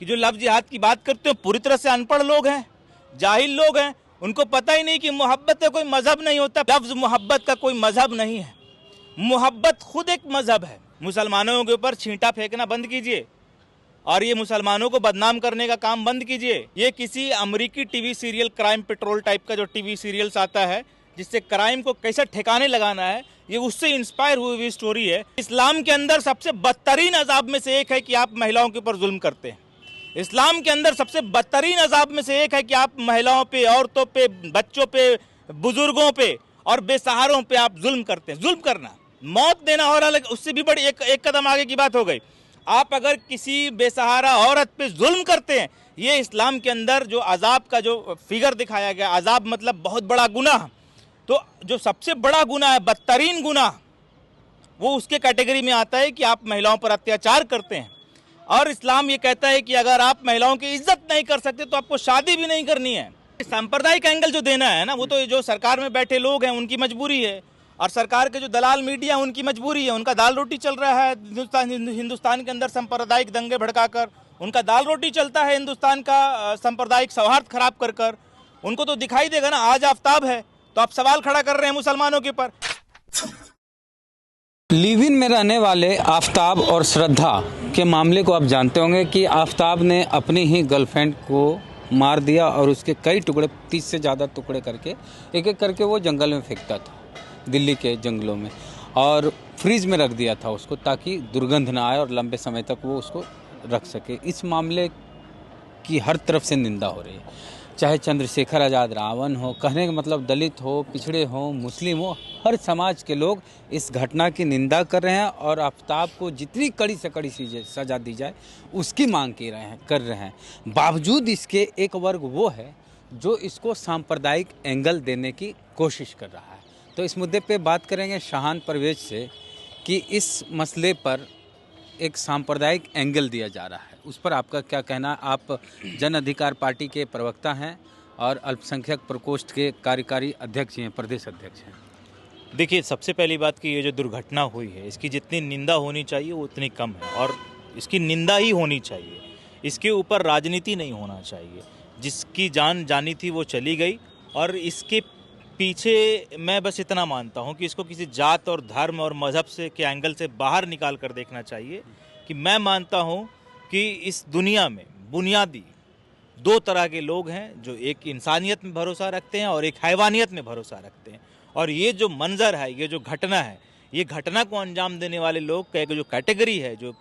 कि जो लफ्ज जिहाद की बात करते हो पूरी तरह से अनपढ़ लोग हैं, जाहिल लोग हैं। उनको पता ही नहीं कि मोहब्बत का कोई मजहब नहीं होता। लफ्ज मोहब्बत का कोई मजहब नहीं है। मोहब्बत खुद एक मजहब है। मुसलमानों के ऊपर छींटा फेंकना बंद कीजिए और ये मुसलमानों को बदनाम करने का काम बंद कीजिए। ये किसी अमेरिकी TV serial crime petrol type का जो टीवी सीरियल्स आता है जिससे क्राइम को कैसे ठिकाने लगाना है, ये उससे इंस्पायर हुई हुई स्टोरी है। इस्लाम के अंदर सबसे बदतरीन अजाब में से एक है कि आप महिलाओं के ऊपर जुल्म करते हैं। इस्लाम के अंदर सबसे बदतरीन अजाब में से एक है कि आप महिलाओं पे, औरतों पे, बच्चों पे, बुजुर्गों पे और बेसहारों पे आप जुल्म करते हैं। जुल्म करना, मौत देना और अलग, उससे भी बड़ी एक कदम आगे की बात हो गई। आप अगर किसी बेसहारा औरत पे जुल्म करते हैं, ये इस्लाम के अंदर जो अजाब का जो फिगर दिखाया गया, अजाब मतलब बहुत बड़ा गुनाह, तो जो सबसे बड़ा गुनाह है, बदतरीन गुनाह, वो उसके कैटेगरी में आता है कि आप महिलाओं पर अत्याचार करते हैं। और इस्लाम ये कहता है कि अगर आप महिलाओं की इज्जत नहीं कर सकते तो आपको शादी भी नहीं करनी है। सांप्रदायिक एंगल जो देना है ना, वो तो जो सरकार में बैठे लोग हैं उनकी मजबूरी है, और सरकार के जो दलाल मीडिया है उनकी मजबूरी है। उनका दाल रोटी चल रहा है हिंदुस्तान के अंदर सांप्रदायिक दंगे भड़काकर, उनका दाल रोटी चलता है हिंदुस्तान का सांप्रदायिक सौहार्द खराब कर कर। उनको तो दिखाई देगा ना, आज आफ्ताब है तो आप सवाल खड़ा कर रहे हैं मुसलमानों के ऊपर। लिव इन में रहने वाले आफ्ताब और श्रद्धा के मामले को आप जानते होंगे कि आफ्ताब ने अपनी ही गर्लफ्रेंड को मार दिया और उसके कई टुकड़े, 30 से ज़्यादा टुकड़े करके एक एक करके वो जंगल में फेंकता था, दिल्ली के जंगलों में, और फ्रिज में रख दिया था उसको ताकि दुर्गंध ना आए और लंबे समय तक वो उसको रख सके। इस मामले की हर तरफ से निंदा हो रही है, चाहे चंद्रशेखर आज़ाद रावण हो, कहने का मतलब दलित हो, पिछड़े हो, मुस्लिम हो, हर समाज के लोग इस घटना की निंदा कर रहे हैं और आफ्ताब को जितनी कड़ी से कड़ी सज़ा दी जाए उसकी मांग कर रहे हैं। बावजूद इसके एक वर्ग वो है जो इसको सांप्रदायिक एंगल देने की कोशिश कर रहा है। तो इस मुद्दे पे बात करेंगे शाहान परवेज से कि इस मसले पर एक सांप्रदायिक एंगल दिया जा रहा है, उस पर आपका क्या कहना? आप जन अधिकार पार्टी के प्रवक्ता हैं और अल्पसंख्यक प्रकोष्ठ के कार्यकारी अध्यक्ष हैं, प्रदेश अध्यक्ष हैं। देखिए, सबसे पहली बात कि ये जो दुर्घटना हुई है इसकी जितनी निंदा होनी चाहिए वो उतनी कम है, और इसकी निंदा ही होनी चाहिए। इसके ऊपर राजनीति नहीं होना चाहिए। जिसकी जान जानी थी वो चली गई, और इसके पीछे मैं बस इतना मानता हूं कि इसको किसी जात और धर्म और मज़हब से के एंगल से बाहर निकाल कर देखना चाहिए। कि मैं मानता हूं कि इस दुनिया में बुनियादी दो तरह के लोग हैं, जो एक इंसानियत में भरोसा रखते हैं और एक हैवानियत में भरोसा रखते हैं। और ये जो मंजर है, ये जो घटना है, ये घटना को अंजाम देने वाले लोग का जो कैटेगरी है, जो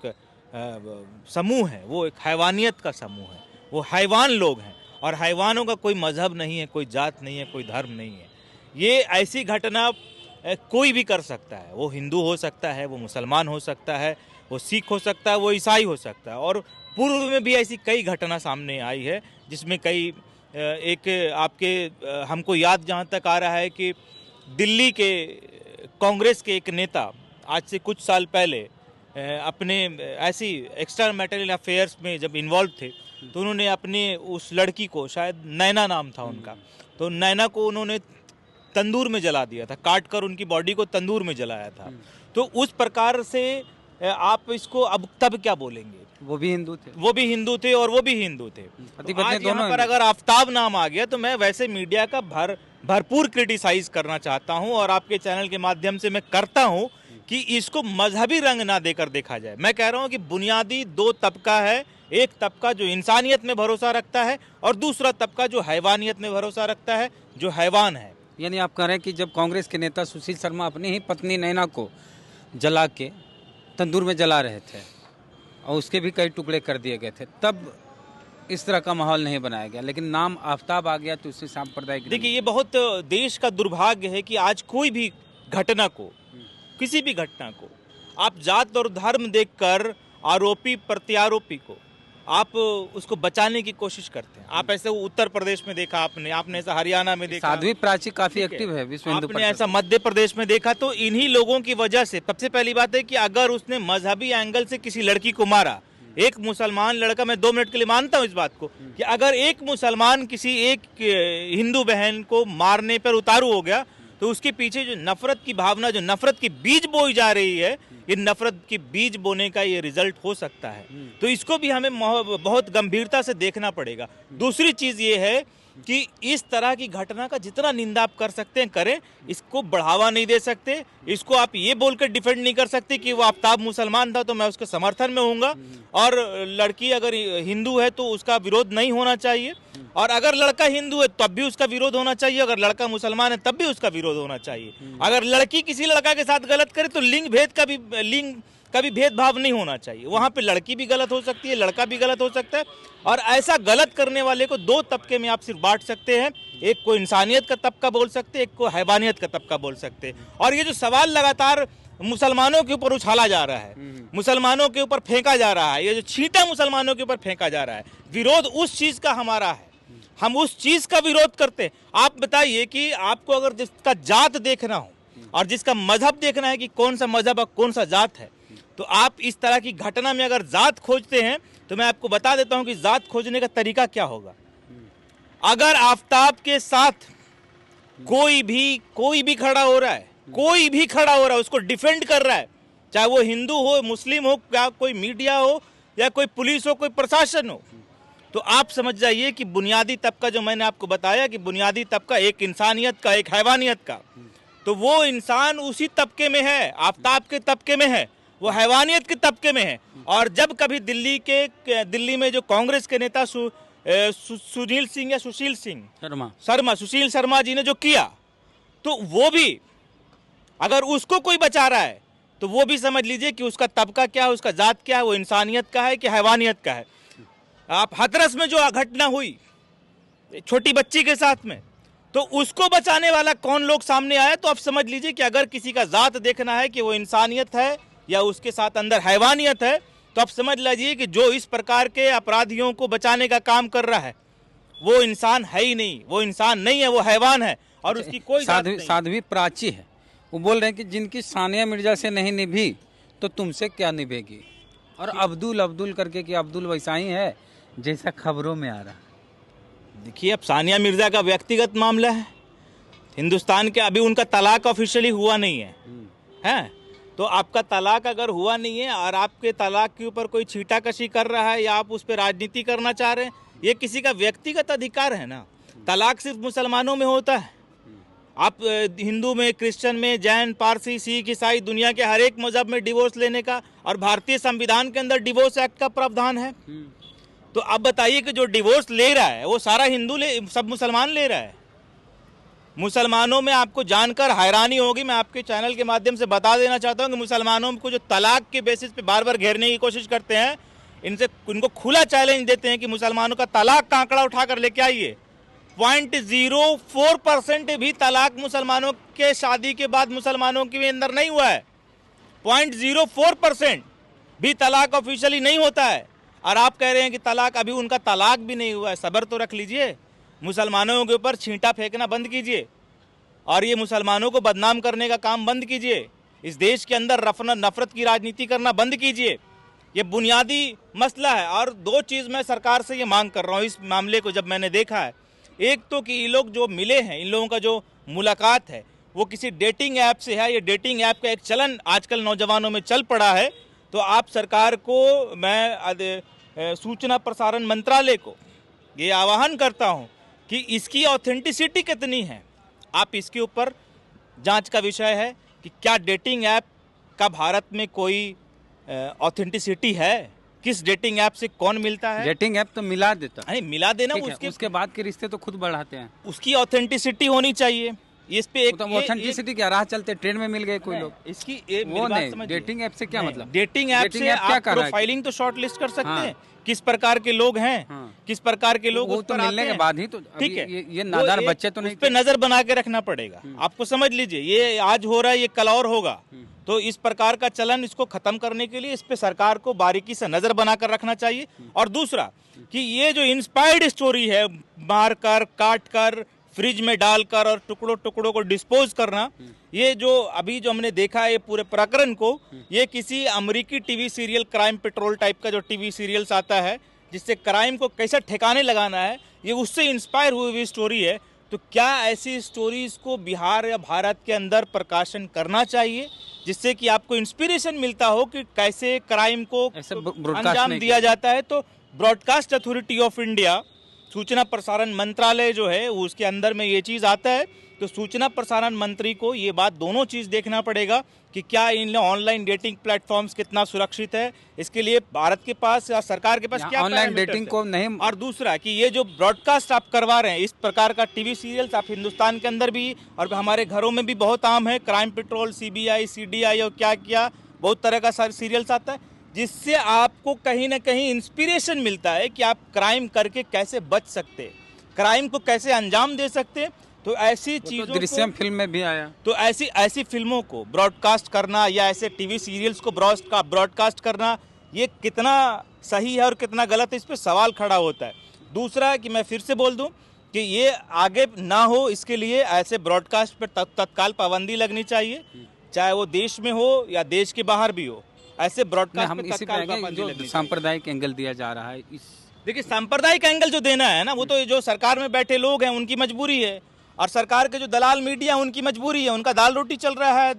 समूह है, वो एक हैवानियत का समूह है। वो हैवान लोग हैं, और हैवानों का कोई मज़हब नहीं है, कोई जात नहीं है, कोई धर्म नहीं है। ये ऐसी घटना कोई भी कर सकता है। वो हिंदू हो सकता है, वो मुसलमान हो सकता है, वो सिख हो सकता है, वो ईसाई हो सकता है। और पूर्व में भी ऐसी कई घटना सामने आई है जिसमें कई एक आपके हमको याद जहाँ तक आ रहा है कि दिल्ली के कांग्रेस के एक नेता आज से कुछ साल पहले अपने ऐसी एक्स्ट्रा मैरिटल अफेयर्स में जब इन्वॉल्व थे तो उन्होंने अपने उस लड़की को, शायद नैना नाम था उनका, तो नैना को उन्होंने तंदूर में जला दिया था, काट कर उनकी बॉडी को तंदूर में जलाया था। तो उस प्रकार से आप इसको अब तब क्या बोलेंगे? वो भी हिंदू थे, वो भी हिंदू थे और वो भी हिंदू थे। तो आज यहाँ पर अगर आफ्ताब नाम आ गया तो मैं वैसे मीडिया का भरपूर क्रिटिसाइज करना चाहता हूँ, और आपके चैनल के माध्यम से मैं करता हूँ कि इसको मजहबी रंग ना देकर देखा जाए। मैं कह रहा हूँ कि बुनियादी दो तबका है, एक तबका जो इंसानियत में भरोसा रखता है और दूसरा तबका जो हैवानियत में भरोसा रखता है, जो हैवान है। यानी आप कह रहे हैं कि जब कांग्रेस के नेता सुशील शर्मा अपनी ही पत्नी नैना को जला के तंदूर में जला रहे थे और उसके भी कई टुकड़े कर दिए गए थे, तब इस तरह का माहौल नहीं बनाया गया, लेकिन नाम आफ्ताब आ गया तो उससे सांप्रदायिक। देखिए, ये बहुत देश का दुर्भाग्य है कि आज कोई भी घटना को, किसी भी घटना को आप जात और धर्म देखकर आरोपी प्रत्यारोपी को आप उसको बचाने की कोशिश करते हैं। आप ऐसे उत्तर प्रदेश में देखा, आपने ऐसा हरियाणा में देखा, साध्वी प्राची काफी एक्टिव है विश्व हिंदू आपने ऐसा मध्य प्रदेश में देखा। तो इन्हीं लोगों की वजह से सबसे पहली बात है कि अगर उसने मजहबी एंगल से किसी लड़की को मारा, एक मुसलमान लड़का, मैं 2 मिनट के लिए मानता हूं इस बात को कि अगर एक मुसलमान किसी एक हिंदू बहन को मारने पर उतारू हो गया तो उसके पीछे जो नफरत की भावना, जो नफरत की बीज बोई जा रही है, ये नफरत की बीज बोने का ये रिजल्ट हो सकता है। तो इसको भी हमें बहुत गंभीरता से देखना पड़ेगा। दूसरी चीज़ ये है कि इस तरह की घटना का जितना निंदा आप कर सकते हैं करें, इसको बढ़ावा नहीं दे सकते। इसको आप ये बोलकर डिफेंड नहीं कर सकते कि वो आफ्ताब मुसलमान था तो मैं उसके समर्थन में होऊंगा, और लड़की अगर हिंदू है तो उसका विरोध नहीं होना चाहिए, और अगर लड़का हिंदू है तब भी उसका विरोध होना चाहिए, अगर लड़का मुसलमान है तब भी उसका विरोध होना चाहिए। अगर लड़की किसी लड़का के साथ गलत करे तो लिंग का भी भेदभाव नहीं होना चाहिए। वहाँ पे लड़की भी गलत हो सकती है, लड़का भी गलत हो सकता है, और ऐसा गलत करने वाले को दो तबके में आप सिर्फ बांट सकते हैं। एक को इंसानियत का तबका बोल सकते हैं, एक को हैवानियत का तबका बोल सकते हैं। और ये जो सवाल लगातार मुसलमानों के ऊपर उछाला जा रहा है, मुसलमानों के ऊपर फेंका जा रहा है, ये जो छींटा मुसलमानों के ऊपर फेंका जा रहा है, विरोध उस चीज़ का हमारा है, हम उस चीज़ का विरोध करते हैं। आप बताइए कि आपको अगर जिसका जात देखना हो और जिसका मजहब देखना है कि कौन सा मजहब और कौन सा जात है, तो आप इस तरह की घटना में अगर जात खोजते हैं तो मैं आपको बता देता हूं कि जात खोजने का तरीका क्या होगा। अगर आफ्ताब के साथ कोई भी खड़ा हो रहा है, कोई भी खड़ा हो रहा है, उसको डिफेंड कर रहा है, चाहे वो हिंदू हो, मुस्लिम हो, या कोई मीडिया हो, या कोई पुलिस हो, कोई प्रशासन हो, तो आप समझ जाइए कि बुनियादी तबका जो मैंने आपको बताया कि बुनियादी तबका एक इंसानियत का, एक हैवानियत का, तो वो इंसान उसी तबके में है, आफ्ताब के तबके में है, वो हैवानियत के तबके में है। और जब कभी दिल्ली में जो कांग्रेस के नेता सुनील सिंह या सुशील सिंह शर्मा सुशील शर्मा जी ने जो किया, तो वो भी अगर उसको कोई बचा रहा है तो वो भी समझ लीजिए कि उसका तबका क्या है, उसका जात क्या है, वो इंसानियत का है कि हैवानियत का है। आप हाथरस में जो घटना हुई छोटी बच्ची के साथ में, तो उसको बचाने वाला कौन लोग सामने आया, तो आप समझ लीजिए कि अगर किसी का जात देखना है कि वो इंसानियत है या उसके साथ अंदर हैवानियत है, तो आप समझ लीजिए कि जो इस प्रकार के अपराधियों को बचाने का काम कर रहा है वो इंसान है ही नहीं, वो इंसान नहीं है, वो हैवान है, और उसकी कोई साध्वी प्राची है। वो बोल रहे हैं कि जिनकी सानिया मिर्जा से नहीं निभी तो तुमसे क्या निभेगी। और अब्दुल करके कि अब्दुल वैसा ही है जैसा खबरों में आ रहा है। देखिए, अब सानिया मिर्जा का व्यक्तिगत मामला है, हिंदुस्तान के अभी उनका तलाक ऑफिशियली हुआ नहीं है, तो आपका तलाक अगर हुआ नहीं है और आपके तलाक के ऊपर कोई छींटाकशी कर रहा है या आप उस पर राजनीति करना चाह रहे हैं, ये किसी का व्यक्तिगत अधिकार है ना। तलाक सिर्फ मुसलमानों में होता है, आप हिंदू में, क्रिश्चियन में, जैन, पारसी, सिख, ईसाई, दुनिया के हर एक मजहब में डिवोर्स लेने का, और भारतीय संविधान के अंदर डिवोर्स एक्ट का प्रावधान है। तो अब बताइए कि जो डिवोर्स ले रहा है वो सारा सब मुसलमान ले रहा है। मुसलमानों में आपको जानकर हैरानी होगी, मैं आपके चैनल के माध्यम से बता देना चाहता हूं कि मुसलमानों को जो तलाक के बेसिस पे बार बार घेरने की कोशिश करते हैं, उनको खुला चैलेंज देते हैं कि मुसलमानों का तलाक का आंकड़ा उठाकर लेके आइए। 0.04% भी तलाक मुसलमानों के शादी के बाद मुसलमानों के अंदर नहीं हुआ है। 0.04% भी तलाक ऑफिशियली नहीं होता है, और आप कह रहे हैं कि तलाक, अभी उनका तलाक भी नहीं हुआ है। सब्र तो रख लीजिए, मुसलमानों के ऊपर छींटा फेंकना बंद कीजिए और ये मुसलमानों को बदनाम करने का काम बंद कीजिए। इस देश के अंदर नफरत की राजनीति करना बंद कीजिए। ये बुनियादी मसला है। और दो चीज़ मैं सरकार से ये मांग कर रहा हूँ इस मामले को जब मैंने देखा है। एक तो कि ये लोग जो मिले हैं, इन लोगों का जो मुलाकात है वो किसी डेटिंग ऐप से है। ये डेटिंग ऐप का एक चलन आजकल नौजवानों में चल पड़ा है। तो आप सरकार को, मैं सूचना प्रसारण मंत्रालय को ये आह्वान करता हूँ कि इसकी ऑथेंटिसिटी कितनी है, आप इसके ऊपर जांच का विषय है कि क्या डेटिंग ऐप का भारत में कोई ऑथेंटिसिटी है, किस डेटिंग ऐप से कौन मिलता है। डेटिंग ऐप तो मिला देता है, मिला देना, उसके बाद के रिश्ते तो खुद बढ़ाते हैं। उसकी ऑथेंटिसिटी होनी चाहिए। इस पे एक ऑथेंटिसिटी क्या, राह चलते ट्रेन में मिल गए कोई लोग, इसकी वो नहीं। डेटिंग ऐप से क्या मतलब, डेटिंग ऐप से आप प्रोफाइलिंग तो शॉर्ट लिस्ट कर सकते हैं, किस प्रकार के लोग हैं, किस प्रकार के लोग वो तो मिलने के बाद ही तो, ठीक है, ये नादार बच्चे तो नहीं, उस पे नजर बना के रखना पड़ेगा। आपको समझ लीजिए, ये आज हो रहा है, ये कल और होगा। तो इस प्रकार का चलन, इसको खत्म करने के लिए इस पे सरकार को बारीकी से नजर बनाकर रखना चाहिए। और दूसरा कि ये जो इंस्पायर्ड स्टोरी है, मारकर, काटकर, फ्रिज में डालकर और टुकड़ों टुकड़ों को डिस्पोज करना, ये जो अभी जो हमने देखा है ये पूरे प्रकरण को, ये किसी अमेरिकी TV serial crime petrol type का जो टीवी सीरियल्स आता है जिससे क्राइम को कैसे ठिकाने लगाना है, ये उससे इंस्पायर हुई हुई स्टोरी है। तो क्या ऐसी स्टोरीज को बिहार या भारत के अंदर प्रकाशन करना चाहिए जिससे कि आपको इंस्पिरेशन मिलता हो कि कैसे क्राइम को ऐसे ब्रॉडकास्ट अंजाम नहीं दिया जाता है। तो ब्रॉडकास्ट अथॉरिटी ऑफ इंडिया, सूचना प्रसारण मंत्रालय जो है उसके अंदर में ये चीज़ आता है। तो सूचना प्रसारण मंत्री को ये बात दोनों चीज़ देखना पड़ेगा कि क्या इन ऑनलाइन डेटिंग प्लेटफॉर्म्स कितना सुरक्षित है। इसके लिए भारत के पास या सरकार के पास क्या ऑनलाइन डेटिंग को नहीं, और दूसरा कि ये जो ब्रॉडकास्ट आप करवा रहे हैं, इस प्रकार का टीवी सीरियल्स आप हिंदुस्तान के अंदर भी और हमारे घरों में भी बहुत आम है। क्राइम पेट्रोल, सीबीआई, सीडीआई और क्या बहुत तरह का सीरियल्स आता है, जिससे आपको कहीं ना कहीं इंस्पिरेशन मिलता है कि आप क्राइम करके कैसे बच सकते, क्राइम को कैसे अंजाम दे सकते। तो ऐसी चीज़ों को, दृश्यम फिल्म में भी आया, तो ऐसी फिल्मों को ब्रॉडकास्ट करना या ऐसे टीवी सीरियल्स को ब्रॉडकास्ट करना, ये कितना सही है और कितना गलत है, इस पर सवाल खड़ा होता है। दूसरा कि मैं फिर से बोल दूं कि ये आगे ना हो, इसके लिए ऐसे ब्रॉडकास्ट पर तत्काल पाबंदी लगनी चाहिए, चाहे वो देश में हो या देश के बाहर भी हो। ऐसे ब्रॉडकास्ट हम इसी पे जो सांप्रदायिक एंगल दिया जा रहा है, देखिए सांप्रदायिक एंगल जो देना है ना, वो तो जो सरकार में बैठे लोग हैं उनकी मजबूरी है, और सरकार के जो दलाल मीडिया उनकी मजबूरी है। उनका दाल रोटी चल रहा है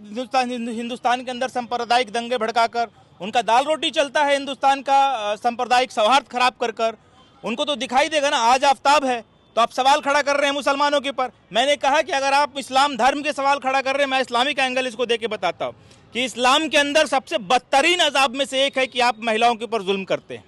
हिंदुस्तान के अंदर सांप्रदायिक दंगे भड़काकर, उनका दाल रोटी चलता है हिंदुस्तान का सांप्रदायिक सौहार्द खराब कर। उनको तो दिखाई देगा ना, आज आफ्ताब है तो आप सवाल खड़ा कर रहे हैं मुसलमानों के ऊपर। मैंने कहा कि अगर आप इस्लाम धर्म के सवाल खड़ा कर रहे हैं, मैं इस्लामिक एंगल इसको देके बताता हूँ कि इस्लाम के अंदर सबसे बदतरीन अजाब में से एक है कि आप महिलाओं के ऊपर जुल्म करते हैं।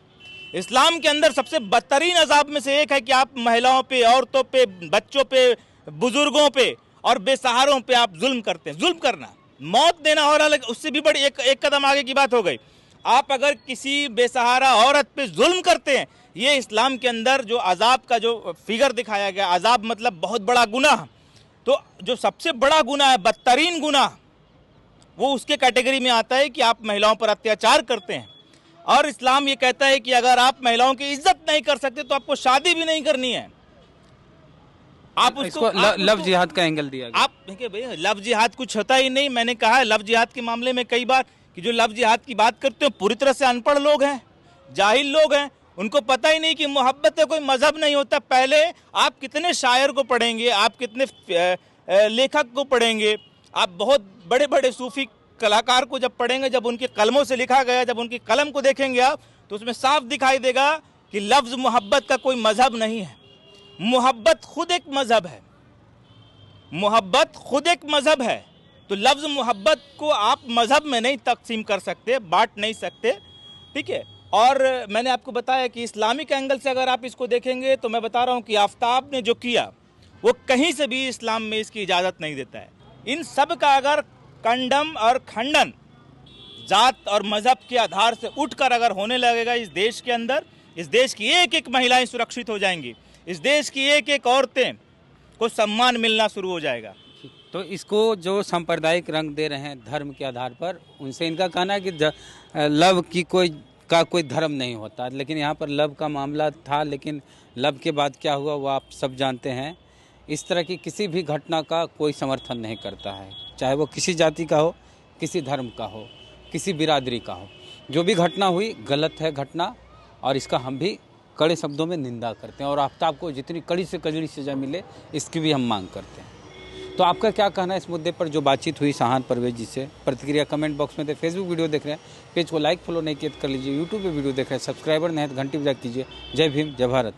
इस्लाम के अंदर सबसे बदतरीन अजाब में से एक है कि आप महिलाओं पे, औरतों पे, बच्चों पे, बुजुर्गों पे और बेसहारों पे आप जुल्म करते हैं। जुल्म करना, मौत देना और अलग, उससे भी बड़ी एक कदम आगे की बात हो गई। आप अगर किसी बेसहारा औरत पे जुल्म करते हैं, ये इस्लाम के अंदर जो अजाब का जो फिगर दिखाया गया, अजाब मतलब बहुत बड़ा गुनाह, तो जो सबसे बड़ा गुनाह है, बदतरीन गुनाह, वो उसके कैटेगरी में आता है कि आप महिलाओं पर अत्याचार करते हैं। और इस्लाम ये कहता है कि अगर आप महिलाओं की इज्जत नहीं कर सकते तो आपको शादी भी नहीं करनी है। आप उसको लव जिहाद का एंगल दिया गया। आप देखिए भैया, लव जिहाद कुछ होता ही नहीं। मैंने कहा है लव जिहाद के मामले में कई बार कि जो लव जिहाद की बात करते हो पूरी तरह से अनपढ़ लोग हैं, जाहिल लोग हैं, उनको पता ही नहीं कि मोहब्बत का कोई मजहब नहीं होता। पहले आप कितने शायर को पढ़ेंगे, आप कितने लेखक को पढ़ेंगे, आप बहुत बड़े बड़े सूफी कलाकार को जब पढ़ेंगे, जब उनके कलमों से लिखा गया, जब उनकी कलम को देखेंगे आप, तो उसमें साफ दिखाई देगा कि लफ्ज़ मोहब्बत का कोई मजहब नहीं है। मोहब्बत खुद एक मजहब है, मोहब्बत खुद एक मजहब है। तो लफ्ज़ मोहब्बत को आप मजहब में नहीं तकसीम कर सकते, बांट नहीं सकते, ठीक है। और मैंने आपको बताया कि इस्लामिक एंगल से अगर आप इसको देखेंगे तो मैं बता रहा हूँ कि आफ्ताब ने जो किया वो कहीं से भी इस्लाम में इसकी इजाज़त नहीं देता है। इन सब का अगर कंडम और खंडन जात और मजहब के आधार से उठकर अगर होने लगेगा इस देश के अंदर, इस देश की एक एक महिलाएं सुरक्षित हो जाएंगी, इस देश की एक एक औरतें को सम्मान मिलना शुरू हो जाएगा। तो इसको जो सांप्रदायिक रंग दे रहे हैं धर्म के आधार पर, उनसे इनका कहना है कि लव की कोई धर्म नहीं होता। लेकिन यहाँ पर लव का मामला था, लेकिन लव के बाद क्या हुआ वो आप सब जानते हैं। इस तरह की किसी भी घटना का कोई समर्थन नहीं करता है, चाहे वो किसी जाति का हो, किसी धर्म का हो, किसी बिरादरी का हो। जो भी घटना हुई गलत है घटना, और इसका हम भी कड़े शब्दों में निंदा करते हैं, और आफ्ताब को जितनी कड़ी से कड़ी सज़ा मिले इसकी भी हम मांग करते हैं। तो आपका क्या कहना है इस मुद्दे पर जो बातचीत हुई शाहान परवेज जी से? प्रतिक्रिया कमेंट बॉक्स में दे। फेसबुक वीडियो देख रहे हैं, पेज को लाइक फॉलो नहीं किया तो कर लीजिए। यूट्यूब पे वीडियो देख रहे हैं, सब्सक्राइबर नहीं है तो घंटी बजा कीजिए। जय भीम, जय भारत।